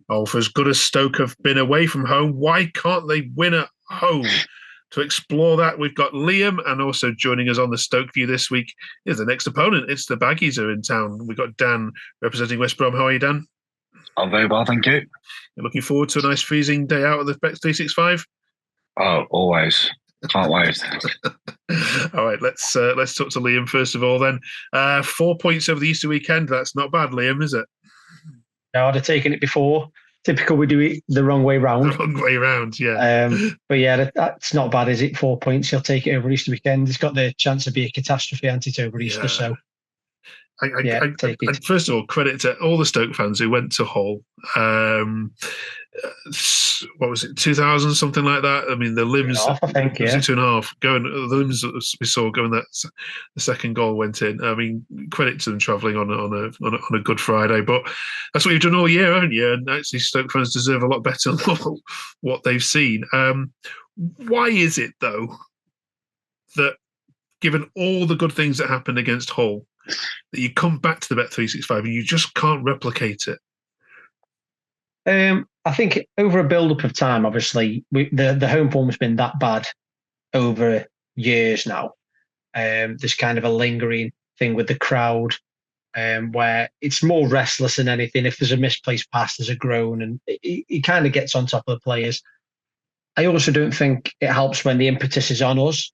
Oh, for as good as Stoke have been away from home, why can't they win at home? To explore that, we've got Liam, and also joining us on the Stoke View this week is the next opponent. It's the Baggies are in town. We've got Dan representing West Brom. How are you, Dan? I'm very well, thank you. You're looking forward to a nice freezing day out at the Bet365? Oh, always. Can't wait. All right, let's talk to Liam first of all then. 4 points over the Easter weekend. That's not bad, Liam, is it? No, I'd have taken it before. Typical, we do it the wrong way round. The wrong way round, yeah. But yeah, that's not bad, is it? 4 points. You'll take it over Easter weekend. It's got the chance to be a catastrophe, hasn't it, over Easter? So take it. First of all, credit to all the Stoke fans who went to Hull. What was it, 2000, something like that? I mean, the limbs. 2.5, I think, yeah. 2.5. The limbs that we saw going, that the second goal went in. I mean, credit to them travelling on a Good Friday. But that's what you've done all year, haven't you? And actually, Stoke fans deserve a lot better than what they've seen. Why is it, though, that given all the good things that happened against Hull, that you come back to the Bet365 and you just can't replicate it? I think over a build-up of time, obviously, the home form has been that bad over years now. There's kind of a lingering thing with the crowd where it's more restless than anything. If there's a misplaced pass, there's a groan, and it kind of gets on top of the players. I also don't think it helps when the impetus is on us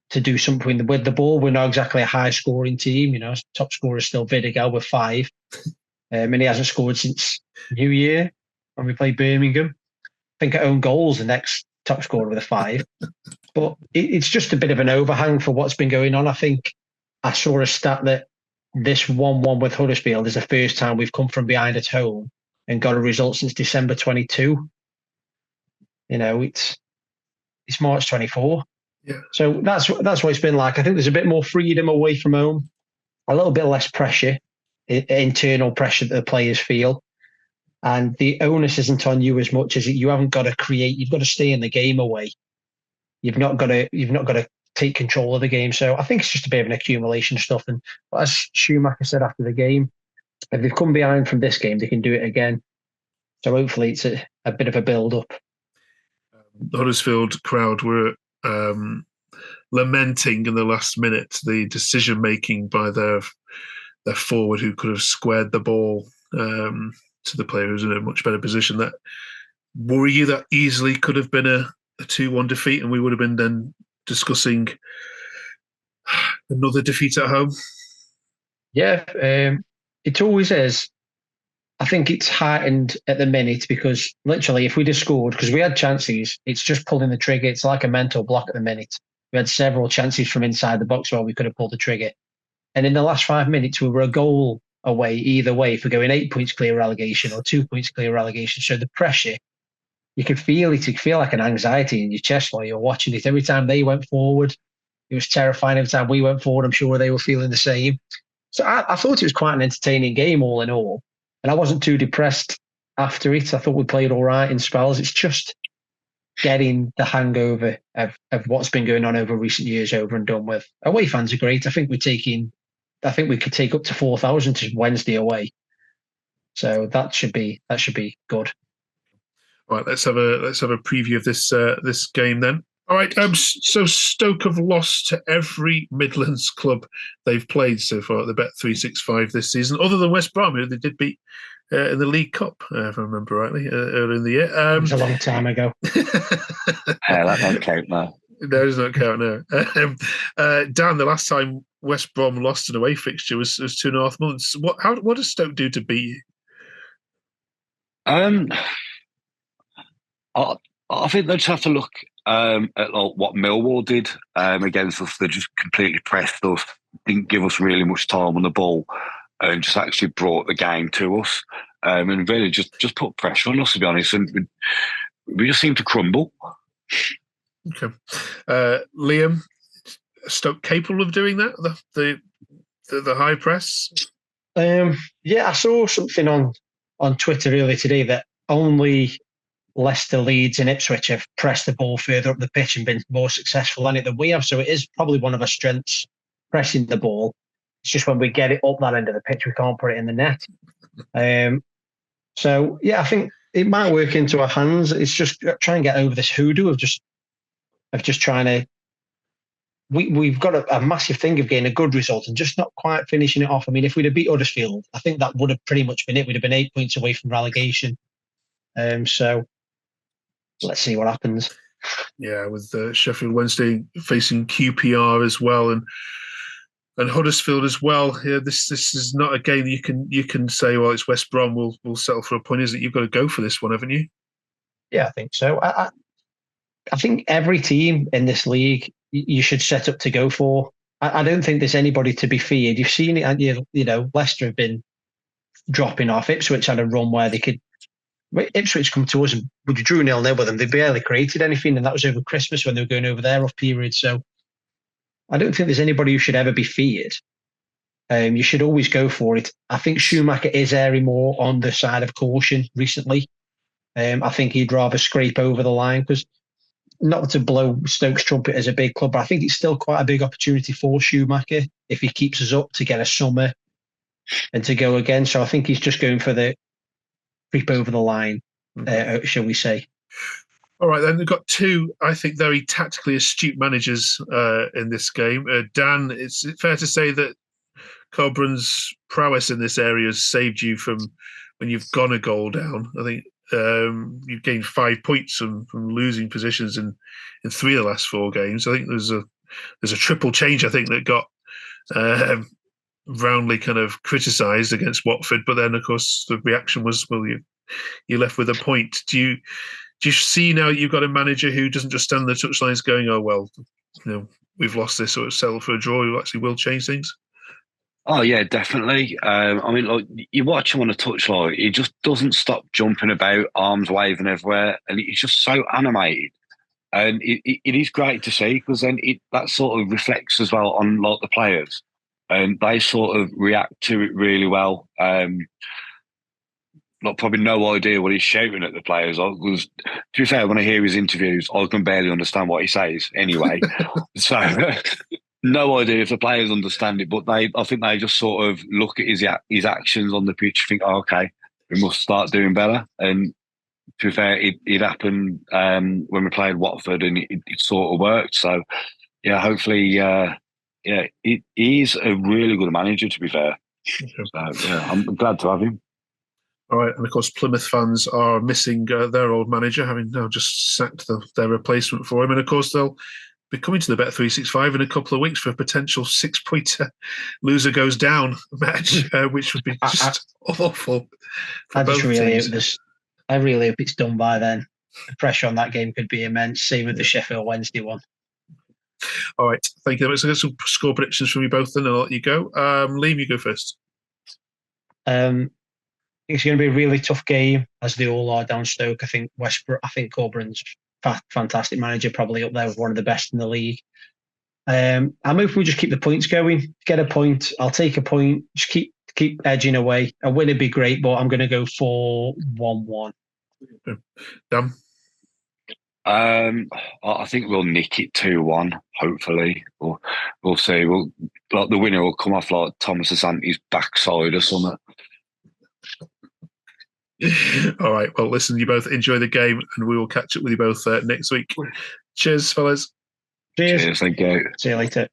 to do something with the ball. We're not exactly a high-scoring team. Top scorer is still Vidigal with 5. And he hasn't scored since New Year when we played Birmingham. I think at own goals, the next top scorer with a 5. But it's just a bit of an overhang for what's been going on. I think I saw a stat that this 1-1 with Huddersfield is the first time we've come from behind at home and got a result since December 22. It's March 24. Yeah. So that's what it's been like. I think there's a bit more freedom away from home, a little bit less pressure, internal pressure that the players feel. And the onus isn't on you as much as you haven't got to create. You've got to stay in the game away. You've not got to take control of the game. So I think it's just a bit of an accumulation of stuff. And as Schumacher said after the game, if they've come behind from this game, they can do it again. So hopefully it's a bit of a build-up. The Huddersfield crowd were lamenting in the last minute the decision-making by their forward, who could have squared the ball to the player who's in a much better position. That worry you that easily could have been a 2-1 defeat, and we would have been then discussing another defeat at home? Yeah, it always is. I think it's heightened at the minute because literally if we'd have scored, because we had chances, it's just pulling the trigger. It's like a mental block at the minute. We had several chances from inside the box where we could have pulled the trigger. And in the last 5 minutes, we were a goal away either way, if we're going 8 points clear relegation or 2 points clear relegation. So the pressure, you could feel it. You could feel like an anxiety in your chest while you're watching it. Every time they went forward, it was terrifying. Every time we went forward, I'm sure they were feeling the same. So I thought it was quite an entertaining game all in all. And I wasn't too depressed after it. I thought we played all right in spells. It's just getting the hangover of what's been going on over recent years over and done with. Away fans are great. I think we could take up to 4,000 to Wednesday away. So that should be good. All right, let's have a preview of this game then. All right, so Stoke have lost to every Midlands club they've played so far at the Bet365 this season, other than West Brom, who they did beat in the League Cup, if I remember rightly, earlier in the year. It was a long time ago. Yeah, that don't count now. No, it does not count now. Dan, the last time West Brom lost an away fixture was 2.5 months. What does Stoke do to beat you? I think they just have to look at what Millwall did against us. They just completely pressed us, didn't give us really much time on the ball, and just actually brought the game to us, and really just put pressure on us, to be honest. And we just seem to crumble. Okay, Liam, Stoke capable of doing that? The high press. Yeah, I saw something on Twitter earlier today that only Leicester, Leeds and Ipswich have pressed the ball further up the pitch and been more successful on it than we have. So it is probably one of our strengths, pressing the ball. It's just when we get it up that end of the pitch, we can't put it in the net. So yeah, I think it might work into our hands. It's just trying to get over this hoodoo of just trying to. We've got a massive thing of getting a good result and just not quite finishing it off. I mean, if we'd have beat Huddersfield, I think that would have pretty much been it. We'd have been 8 points away from relegation. So let's see what happens. Yeah, with Sheffield Wednesday facing QPR as well, and Huddersfield as well. Yeah, this is not a game you can say, well, it's West Brom. We'll settle for a point. Is it? You've got to go for this one, haven't you? Yeah, I think so. I think every team in this league you should set up to go for. I don't think there's anybody to be feared. You've seen it, and you know Leicester have been dropping off. Ipswich had a run where they could. Ipswich come to us and we drew 0-0 with them. They barely created anything, and that was over Christmas when they were going over their off period. So I don't think there's anybody who should ever be feared. You should always go for it. I think Schumacher is erring more on the side of caution recently. I think he'd rather scrape over the line because, not to blow Stoke's trumpet as a big club, but I think it's still quite a big opportunity for Schumacher if he keeps us up to get a summer and to go again. So I think he's just going for the creep over the line, shall we say. All right, then we've got two, I think, very tactically astute managers in this game. Dan, it's fair to say that Coburn's prowess in this area has saved you from when you've gone a goal down. I think you've gained 5 points from losing positions in 3 of the last 4 games. I think there's a triple change, I think, that got roundly kind of criticised against Watford, but then of course the reaction was, well, you're left with a point. Do you see now you've got a manager who doesn't just stand on the touchlines going, oh well, we've lost this or settle for a draw, who actually will change things? Oh yeah, definitely. I mean, look, you watch him on a touchline, he just doesn't stop jumping about, arms waving everywhere, and he's just so animated. And it is great to see, because then that sort of reflects as well on like the players, and they sort of react to it really well. Like probably no idea what he's shouting at the players. To be fair, when I hear his interviews, I can barely understand what he says anyway. So no idea if the players understand it, but I think they just sort of look at his actions on the pitch, think, oh, okay, we must start doing better. And to be fair, it happened when we played Watford, and it sort of worked. So yeah, hopefully, he's a really good manager, to be fair. So yeah, I'm glad to have him. All right, and of course, Plymouth fans are missing their old manager, having now just sacked their replacement for him. And of course, they'll be coming to the Bet365 in a couple of weeks for a potential 6-pointer loser goes down match, which would be just awful. I really hope it's done by then. The pressure on that game could be immense. Same with the Sheffield Wednesday one. All right, thank you. Let's get some score predictions from you both, then I'll let you go. Liam, you go first. It's going to be a really tough game, as they all are down Stoke. I think Coburn's fantastic manager, probably up there with one of the best in the league. I'm hoping we just keep the points going. Get a point. I'll take a point. Just keep edging away. A win would be great, but I'm going to go for 1-1. Dan? I think we'll nick it 2-1. Hopefully, we'll see. The winner will come off like Thomas Asante's backside or something. All right. Well, listen, you both enjoy the game, and we will catch up with you both next week. Cheers, fellas. Cheers. Cheers. Thank you. See you later.